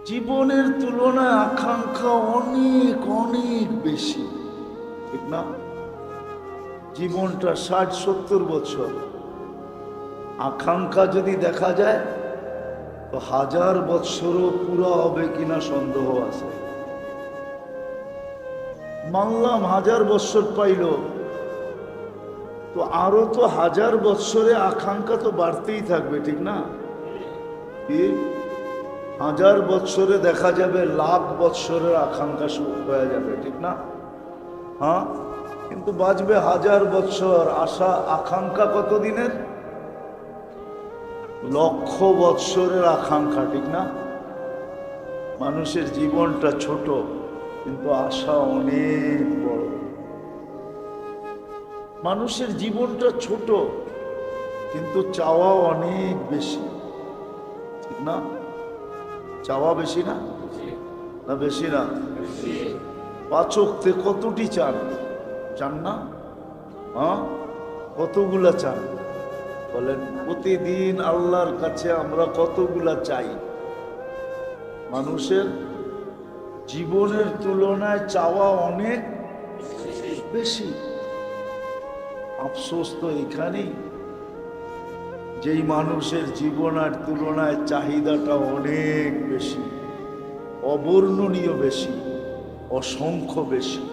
জীবনের তুলনায় আকাঙ্ক্ষা অনেক অনেক বেশি, ঠিক না? জীবনটা 60-70 বছর, আকাঙ্ক্ষা যদি দেখা যায় তো 1000 বৎসরও পুরা হবে কিনা সন্দেহ আছে। মানলাম 1000 বৎসর পাইল, তো আরো তো 1000 বৎসরে আকাঙ্ক্ষা তো বাড়তেই থাকবে, ঠিক না? কি 1000 বৎসরে দেখা যাবে লাখ বৎসরের আকাঙ্ক্ষা হয়ে যাবে, ঠিক না? হ্যাঁ, কিন্তু বাঁচবে 1000 বৎসর, আশা আকাঙ্ক্ষা কতদিনের? লক্ষ বৎসরের আকাঙ্ক্ষা, ঠিক না? মানুষের জীবনটা ছোট কিন্তু আশা অনেক বড়। মানুষের জীবনটা ছোট কিন্তু চাওয়া অনেক বেশি, ঠিক না? চাওয়া বেশি না? না বেশি না? 5 ওয়াক্তে কতটি চান? চান না? হ্যাঁ, কতগুলা চান বলেন? প্রতিদিন আল্লাহর কাছে আমরা কতগুলা চাই? মানুষের জীবনের তুলনায় চাওয়া অনেক বেশি। আফসোস তো এখানেই, যেই মানুষের জীবনের তুলনায় চাহিদাটা অনেক বেশি, অবর্ণনীয় বেশি, অসংখ্য বেশি।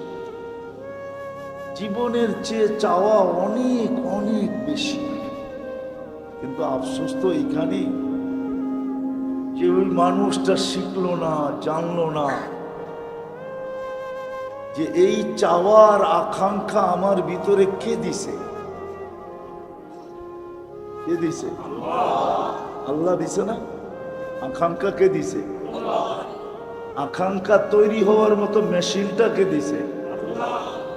জীবনের চেয়ে চাওয়া অনেক অনেক বেশি, কিন্তু আফসোস তো এখানেই যে ওই মানুষটা শিখলো না, জানলো না যে এই চাওয়ার আকাঙ্ক্ষা আমার ভিতরে কে দিছে? কে দিছে? আল্লাহ দিছে না? আকাঙ্ক্ষা কে দিছে? আকাঙ্ক্ষা তৈরি হওয়ার মতো মেশিনটা কে দিছে?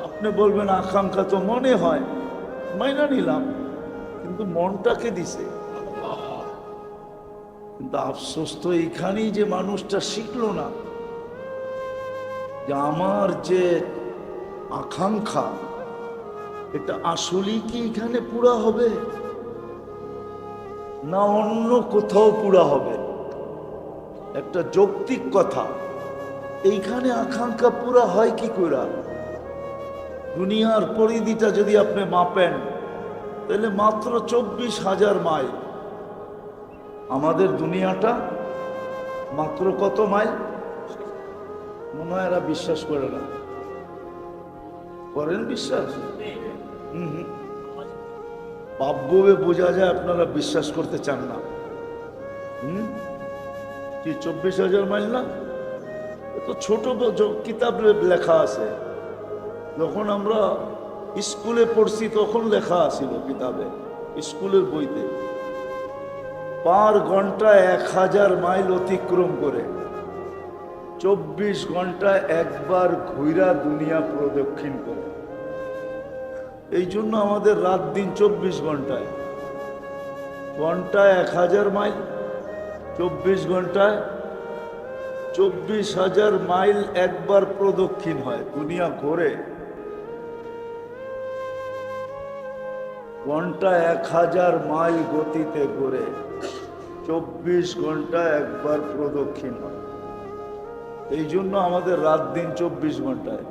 আপনি বলবেন আকাঙ্ক্ষা তো মনে হয়, মাইনা নিলাম, কিন্তু মনটাকে দিছে। কিন্তু আফসোস তো এখানেই যে মানুষটা শিখলো না যে আমার যে আকাঙ্ক্ষা এটা আসলেই কি এখানে পুরা হবে না অন্য কোথাও পুরা হবে? একটা যৌক্তিক কথা, এইখানে আকাঙ্ক্ষা পুরা হয় কি করে? দুনিয়ার পরিধিটা যদি আপনি মাপেন তাহলে মাত্র 24,000 মাইল। আমাদের দুনিয়াটা মাত্র কত মাইল? মনে হয় এরা বিশ্বাস করে না। করেন বিশ্বাস? বাব্যবে বোঝা যায় আপনারা বিশ্বাস করতে চান না। কি 24,000 মাইল না? তো ছোট কিতাবে লেখা আছে, যখন আমরা স্কুলে পড়ছি তখন লেখা আছিল কিতাবে, স্কুলের বইতে, পার ঘন্টায় 1000 মাইল অতিক্রম করে 24 ঘন্টায় একবার ঘুরা দুনিয়া প্রদক্ষিণ করে। এই জন্য আমাদের রাত দিন 24 ঘন্টায়, ঘন্টায় 1000 মাইল, 24 ঘন্টায় 24,000 মাইল একবার প্রদক্ষিণ হয়, দুনিয়া ঘোরে। ঘন্টায় 1000 মাইল গতিতে ঘোরে, 24 ঘন্টায় একবার প্রদক্ষিণ হয়। এই জন্য আমাদের রাত দিন 24 ঘন্টায়।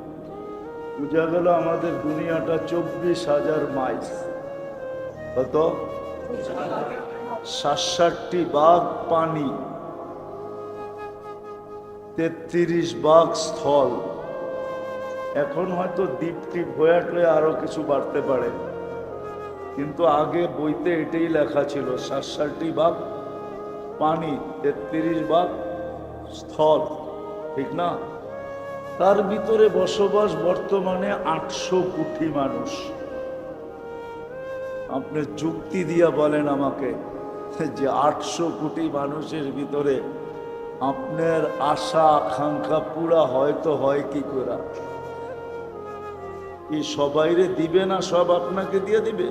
বুঝা গেল আমাদের দুনিয়াটা 24,000 মাইল। কত? 67টি ভাগ পানি, 33 ভাগ স্থল। এখন হয়তো দ্বীপ টিপ হয়ে আরো কিছু বাড়তে পারে, কিন্তু আগে বইতে এটাই লেখা ছিল, 67টি ভাগ পানি, 33 ভাগ স্থল, ঠিক না? তার ভিতরে বসবাস বর্তমানে 800 কোটি মানুষ। আপনি যুক্তি দিয়া বলেন আমাকে যে 800 কোটি মানুষের ভিতরে আপনার আশা আকাঙ্ক্ষা পুরা হয়তো হয় কি করে? কি সবাইরে দিবে না? সব আপনাকে দিয়ে দিবে?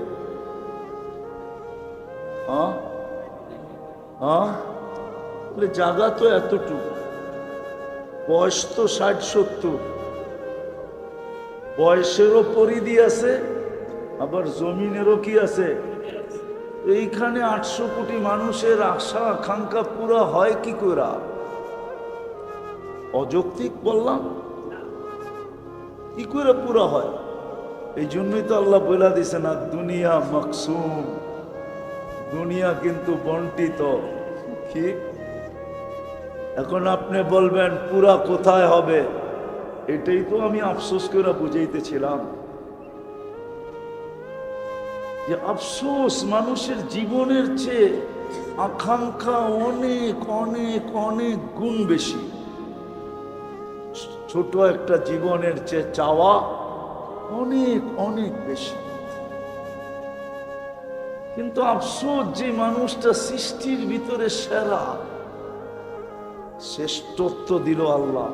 হ্যাঁ হ্যাঁ, জায়গা তো এতটুকু, বয়স তো 60-70, বয়সেরও পরিধি আছে, আবার জমিনেরও কি আছে। এইখানে 800 কোটি মানুষের আশা আকাঙ্ক্ষা পুরা হয় কি করে? অযৌক্তিক বললাম, কি করে পুরা হয়? এই জন্যই তো আল্লাহ বলে দিছে না, দুনিয়া মাকসুম, দুনিয়া কিন্তু বন্টিত। ঠিক? এখন আপনি বলবেন পুরা কোথায় হবে? এটাই তো আমি আফসোস করে বুঝাইতেছিলাম যে আফসোস মানুষের জীবনের চেয়ে আকাঙ্ক্ষা অনেক অনেক অনেক গুণ বেশি। ছোট একটা জীবনের চেয়ে চাওয়া অনেক অনেক বেশি। কিন্তু আফসোস যে মানুষটা সৃষ্টির ভিতরে সেরা, শ্রেষ্ঠত্ব দিল আল্লাহ,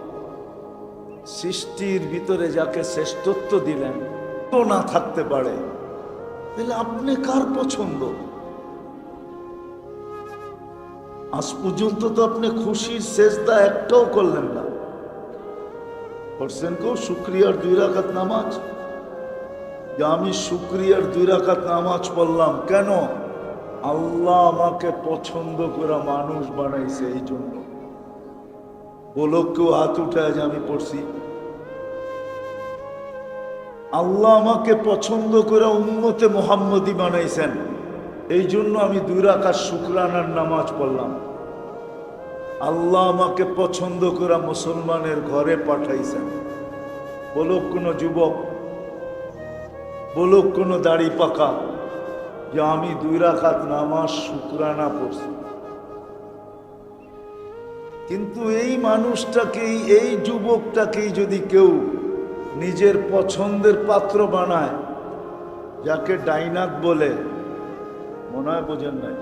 সৃষ্টির ভিতরে যাকে শ্রেষ্ঠত্ব দিলেন তো না থাকতে পারে, তাহলে আপনি কার পছন্দ? আজ পর্যন্ত তো আপনি খুশির সেজদা একটাও করলেন না। করছেন কেউ শুক্রিয়ার 2 রাকাত নামাজ? যে আমি শুক্রিয়ার 2 রাকাত নামাজ পড়লাম, কেন? আল্লাহ আমাকে পছন্দ করে মানুষ বানাইছে, এই জন্য। বলো কেউ হাত উঠায় যে আমি পড়ছি। আল্লাহ আমাকে পছন্দ করে উম্মতে মুহাম্মদী বানাইছেন, এই জন্য আমি 2 রাকাত শুকরানার নামাজ পড়লাম। আল্লাহ আমাকে পছন্দ করে মুসলমানের ঘরে পাঠাইছেন। বলুক কোন যুবক, বলুক কোন দাড়ি পাকা যে আমি 2 রাকাত নামাজ শুকরানা পড়ছি। কিন্তু এই মানুষটাকেই, এই যুবকটাকেই যদি কেউ নিজের পছন্দের পাত্র বানায়, যাকে ডাইনাক বলে, মনে হয় বোঝেন নাই,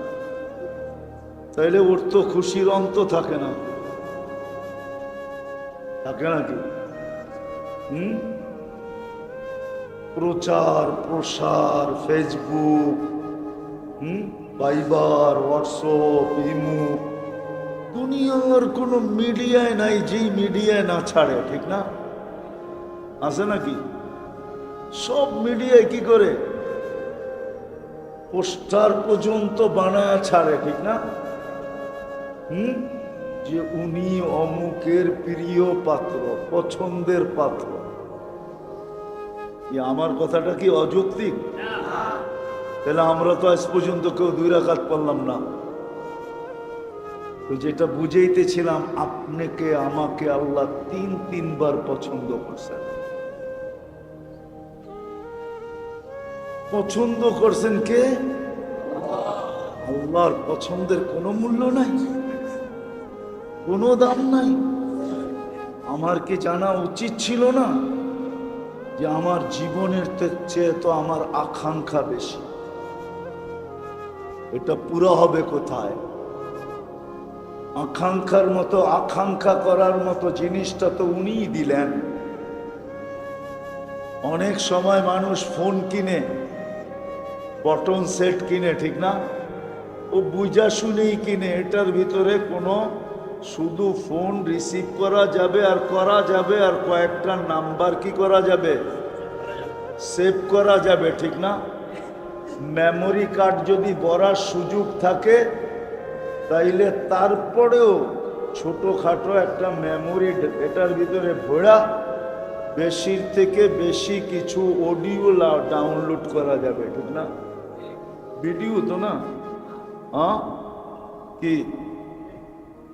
তাইলে ওর তো খুশির অন্ত থাকে না, থাকে নাকি? প্রচার প্রসার, ফেসবুক, ভাইবার, হোয়াটসঅ্যাপ, ইমো, দুনিয়ার কোনো মিডিয়ায় নাই যেই মিডিয়ায় না ছাড়ে, ঠিক না? আছে নাকি? সব মিডিয়ায় কি করে পোস্টার পর্যন্ত বানায় ছাড়ে, ঠিক না? যে উনি অমুকের প্রিয় পাত্র, পছন্দের পাত্র। আমার কথাটা কি অযৌক্তিক? তাহলে আমরা তো আজ পর্যন্ত কেউ 2 রাকাত পড়লাম না। তো যেটা বুঝাইতেছিলাম, আপনাকে আমাকে আল্লাহ 3 বার পছন্দ করছেন। পছন্দ করছেন কে? আল্লাহর পছন্দের কোনো মূল্য নাই, কোনো দাম নাই। আমার কি জানা উচিত ছিল না যে আমার জীবনের চেয়ে তো আমার আকাঙ্ক্ষা বেশি? এটা পুরো হবে কোথায়? আকাঙ্ক্ষার মতো, আকাঙ্ক্ষা করার মতো জিনিসটা তো উনিই দিলেন। অনেক সময় মানুষ ফোন কিনে, বটন সেট কিনে, ঠিক না? ও বুঝা শুনেই কিনে। এটার ভিতরে কোনো, শুধু ফোন রিসিভ করা যাবে আর করা যাবে, আর কয়েকটা নাম্বার কি করা যাবে, সেভ করা যাবে, ঠিক না? মেমোরি কার্ড যদি ভরার সুযোগ থাকে, তাইলে তারপরেও ছোটখাটো একটা মেমোরি এটার ভিতরে ভরা বেশির থেকে বেশি কিছু অডিও ডাউনলোড করা যাবে, ঠিক না? ভিডিও তো না, হ্যাঁ কি?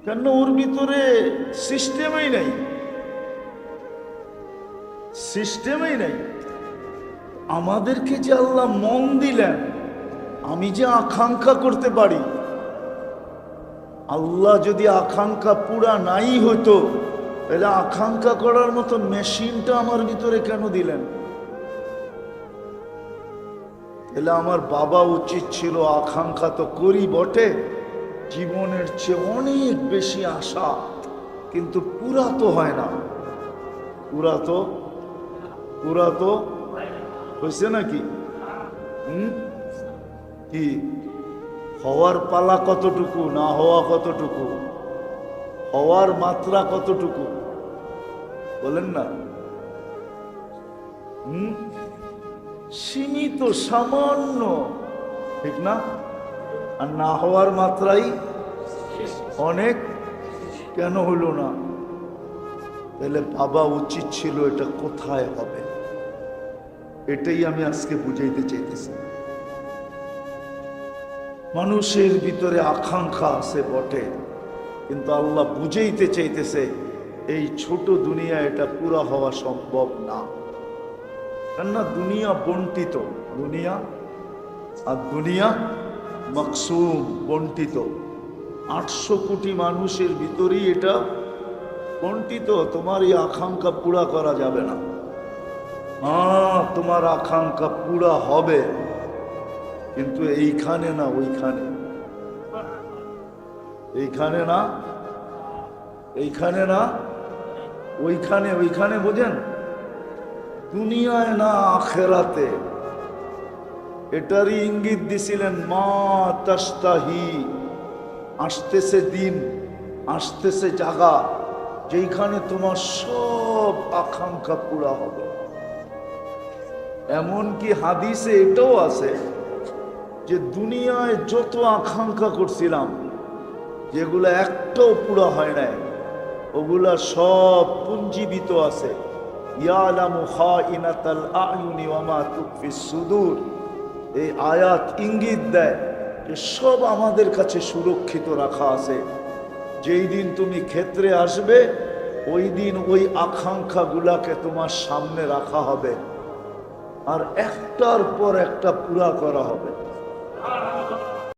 কেন? ওর ভিতরে সিস্টেমই নাই, সিস্টেমই নাই। আমাদেরকে যে আল্লাহ মন দিলেন, আমি যে আকাঙ্ক্ষা করতে পারি, আল্লাহ যদি আকাঙ্ক্ষা পুরা নাই হতো, তাহলে আকাঙ্ক্ষা করার মতো মেশিনটা আমার ভিতরে কেন দিলেন? তাহলে আমার বাবা উচিত ছিল, আকাঙ্ক্ষা তো করি বটে, জীবনের চেয়ে অনেক বেশি আশা, কিন্তু পুরা তো হয় না। পুরা তো হয়েছে নাকি? কি হওয়ার পালা কতটুকু, না হওয়া কতটুকু, হওয়ার মাত্রা কতটুকু, বলেন না? সীমিত, সামান্য, ঠিক না? আর না হওয়ার মাত্রাই অনেক। কেন হলো না? তাহলে ভাবা উচিত ছিল এটা কোথায় হবে। এটাই আমি আজকে বুঝাইতে চাইতেছি। মানুষের ভিতরে আকাঙ্ক্ষা আছে বটে, কিন্তু আল্লাহ বুঝাইতে চাইতেছে এই ছোট দুনিয়া এটা পুরা হওয়া সম্ভব না। কেননা দুনিয়া বন্টিত, দুনিয়া আর দুনিয়া মকসুম, বন্টিত। 800 কোটি মানুষের ভিতরেই এটা বন্টিত। তোমার এই আকাঙ্ক্ষা পুরা করা যাবে না। হ্যাঁ, তোমার আকাঙ্ক্ষা পুরা হবে, কিন্তু এইখানে না ওইখানে, এইখানে না এইখানে না ওইখানে, ওইখানে বোঝেন, দুনিয়ায় না আখেরাতে। এটারই ইঙ্গিত দিছিলেন মা তাস্তাহি। আসতেছে দিন, আসতেছে জায়গা যেখানে তোমার সব আকাঙ্ক্ষা পুরা হবে। এমনকি হাদিসে এটাও আছে যে দুনিয়ায় যত আকাঙ্ক্ষা করছিলাম, যেগুলো একটাও পুরা হয় নাই, ওগুলা সব পুঞ্জীবিত আছে। ইয়ালামু খাইনাতাল আয়ুনি ওয়া মা তুখফিস সুদূর। এই আয়াত ইঙ্গিত দেয় যে সব আমাদের কাছে সুরক্ষিত রাখা আছে। যেই দিন তুমি ক্ষেত্রে আসবে, ওই দিন ওই আকাঙ্ক্ষাগুলাকে তোমার সামনে রাখা হবে, আর একটার পর একটা পুরা করা হবে।